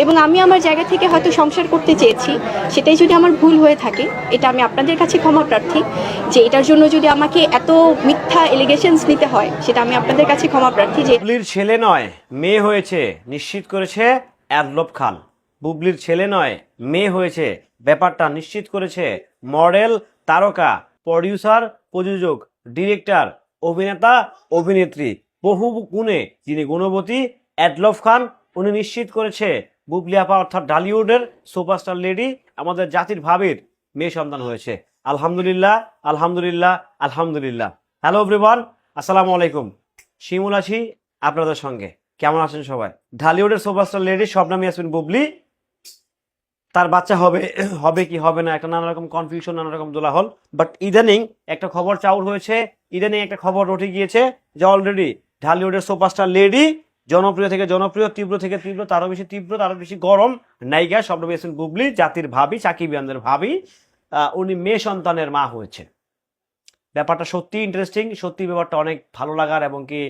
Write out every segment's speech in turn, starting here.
এবং আমি আমার জায়গা থেকে হয়তো সংসার করতে চেয়েছি, সেটাই যদি আমার ভুল হয়ে থাকে, এটা আমি আপনাদের কাছে ক্ষমা প্রার্থী। যে এটার জন্য যদি আমাকে এত মিথ্যা এলিগেশনস নিতে হয়, সেটা আমি আপনাদের কাছে ক্ষমা প্রার্থী। যে বুবলির ছেলে নয় মেয়ে হয়েছে নিশ্চিত করেছে অ্যাডলব খান। বুবলির ছেলে নয় মেয়ে হয়েছে, ব্যাপারটা নিশ্চিত করেছে মডেল, তারকা, প্রডিউসার, প্রযোজক, ডিরেক্টর, অভিনেতা, অভিনেত্রী, বহু গুণে যিনি গুণবতী অ্যাডলব খান। উনি নিশ্চিত করেছে বুবলি আপা অর্থাৎ ঢালিউডের সুপারস্টার লেডি, আমাদের জাতির ভাবির মেয়ে সন্তান হয়েছে। আলহামদুলিল্লাহ, আলহামদুলিল্লাহ, আলহামদুলিল্লাহ। হ্যালো এভরিওয়ান, আসসালামু আলাইকুম। শিমুল আছি আপনাদের সঙ্গে। কেমন আছেন সবাই? ঢালিউডের সুপারস্টার লেডি শবনম ইয়াসমিন বুবলি, তার বাচ্চা হবে হবে কি হবে না, একটা নানা রকম কনফিউশন, নানা রকম দোলাহল। বাট ইদানিং একটা খবর চাউর হয়েছে, ইদানিং একটা খবর উঠে গিয়েছে যে অলরেডি ঢালিউডের সুপারস্টার লেডি, জনপ্রিয় থেকে জনপ্রিয়, তীব্র থেকে তীব্র, তারও বেশি তীব্র, তারও বেশি গরম নায়িকা শবনম ইয়াসমিন বুবলি, জাতির ভাবি, সাকিবিয়ানদের ভাবি, উনি মেয়ে সন্তানের মা হয়েছে। ব্যাপারটা সত্যি ইন্টারেস্টিং, সত্যি ব্যাপারটা অনেক ভালো লাগার এবং কি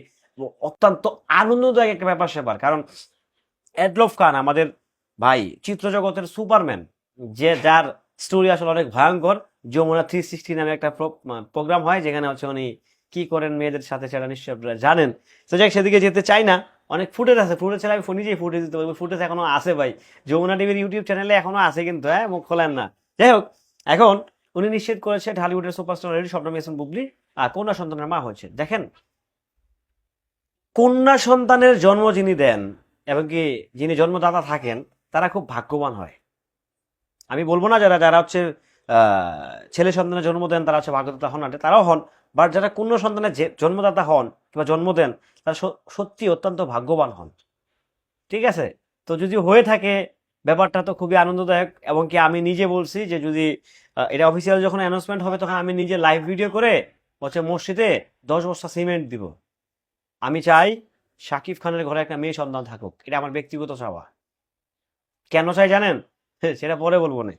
অত্যন্ত আনন্দদায়ক একটা ব্যাপার স্যাপার। কারণ অ্যাডলব খান আমাদের ভাই, চিত্রজগতের সুপারম্যান, যে যার স্টোরি আসলে অনেক ভয়ঙ্কর। যমুনা 360 নামে একটা প্রোগ্রাম হয়, যেখানে হচ্ছে উনি কি করেন মেয়েদের সাথে, সেটা নিশ্চয়ই আপনারা জানেন। তো যাই, সেদিকে যেতে চাই না। অনেক ফুটেজ আছে, ফুটেজ ছাড়া আমি নিজেই ফুটেজ দিতে পারবো, ফুটেজ এখনো আছে ভাই, যমুনা টিভির ইউটিউব চ্যানেলে এখনো আছে কিন্তু, হ্যাঁ, মুখ খোলেন না। যাই হোক, এখন উনি নিশ্চিত করেছে ঢালিউডের সুপারস্টার লেডি শবনম ইয়াসমিন বুবলি কন্যা সন্তানের মা হয়েছে। দেখেন, কন্যা সন্তানের জন্ম যিনি দেন এবং কি যিনি জন্মদাতা থাকেন, তারা খুব ভাগ্যবান হয়। আমি বলবো না যারা যারা হচ্ছে ছেলে সন্তানের জন্ম দেন তারা হচ্ছে ভাগ্যদাতা হন না, তারাও হন। বাট যারা কন্যা সন্তানের জন্মদাতা হন কিংবা জন্ম দেন, তারা সত্যি অত্যন্ত ভাগ্যবান হন। ঠিক আছে? তো যদি হয়ে থাকে, ব্যাপারটা তো খুবই আনন্দদায়ক। এবং কি আমি নিজে বলছি যে যদি এটা অফিসিয়াল যখন অ্যানাউন্সমেন্ট হবে, তখন আমি নিজে লাইভ ভিডিও করে হচ্ছে মসজিদে 10 বস্তা সিমেন্ট দিব। আমি চাই শাকিব খানের ঘরে একটা মেয়ে সন্তান থাকুক, এটা আমার ব্যক্তিগত চাওয়া। কেন চাই জানেন? সেটা পরে বলবো না,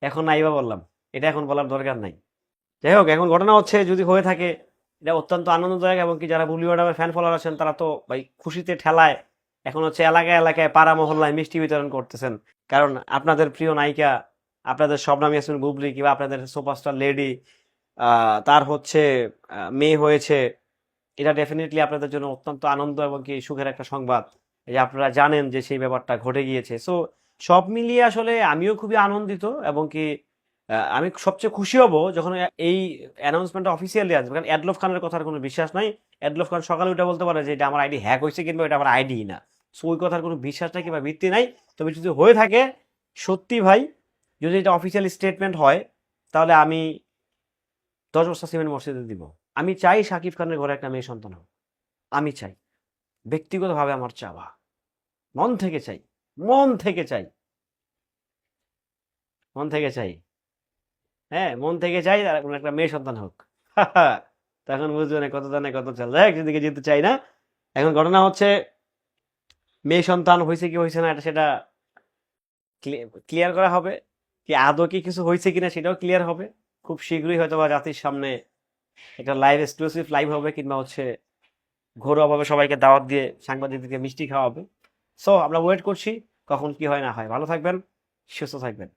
এখন নাইবা বললাম, এটা এখন বলার দরকার নাই। যাই হোক, এখন ঘটনা হচ্ছে যদি হয়ে থাকে, এটা অত্যন্ত আনন্দদায়ক। এবং কি যারা বুবলি ম্যাডামের ফ্যান ফলোয়ার আছেন, তারা তো ভাই খুশিতে ঠেলায় এখন হচ্ছে এলাকায় এলাকায়, পাড়া মহল্লায় মিষ্টি বিতরণ করতেছেন। কারণ আপনাদের প্রিয় নায়িকা, আপনাদের শবনম ইয়াসমিন বুবলি কিংবা আপনাদের সুপারস্টার লেডি, তার হচ্ছে মেয়ে হয়েছে। এটা ডেফিনেটলি আপনাদের জন্য অত্যন্ত আনন্দ এবং কি সুখের একটা সংবাদ, এই যে আপনারা জানেন যে সেই ব্যাপারটা ঘটে গিয়েছে। সো সব মিলিয়ে আসলে আমিও খুবই আনন্দিত এবং কি আমি সবচেয়ে খুশি হব যখন এই অ্যানাউন্সমেন্টটা অফিসিয়ালি আসবে। কারণ অ্যাডলব খানের কথার কোনো বিশ্বাস নাই। অ্যাডলব খান সকালে উঠে বলতে পারে যে এটা আমার আইডি হ্যাক হয়েছে কিংবা এটা আমার আইডি না। সো ওই কথার কোনো বিশ্বাস নাই কিংবা ভিত্তি নাই। তবে যদি হয়ে থাকে সত্যি ভাই, যদি এটা অফিসিয়ালি স্টেটমেন্ট হয়, তাহলে আমি 10 বস্তা সিমেন্ট মসজিদে দিব। আমি চাই শাকিব খানের ঘরে একটা মেয়ে সন্তান হোক। আমি চাই, ব্যক্তিগতভাবে আমার চাওয়া, মন থেকে চাই, মন থেকে চাই, মন থেকে চাই। হ্যাঁ, মন থেকে চাই তার কোনো একটা মেয়ে সন্তান হোক। তখন বুঝবে না কত জানে কত চাল। দেখ, সেদিকে যেতে চাই না। এখন ঘটনা হচ্ছে মেয়ে সন্তান হয়েছে কি হয়েছে না, এটা সেটা ক্লিয়ার করা হবে। কি আদৌ কি কিছু হয়েছে কিনা সেটাও ক্লিয়ার হবে খুব শীঘ্রই। হয়তো বা জাতির সামনে একটা লাইভ, এক্সক্লুসিভ লাইভ হবে, কিংবা হচ্ছে ঘরোয়াভাবে সবাইকে দাওয়াত দিয়ে সাংবাদিকদেরকে মিষ্টি খাওয়াবে। সো আমরা ওয়েট করছি কখন কি হয় না হয়। ভালো থাকবেন, সুস্থ থাকবেন।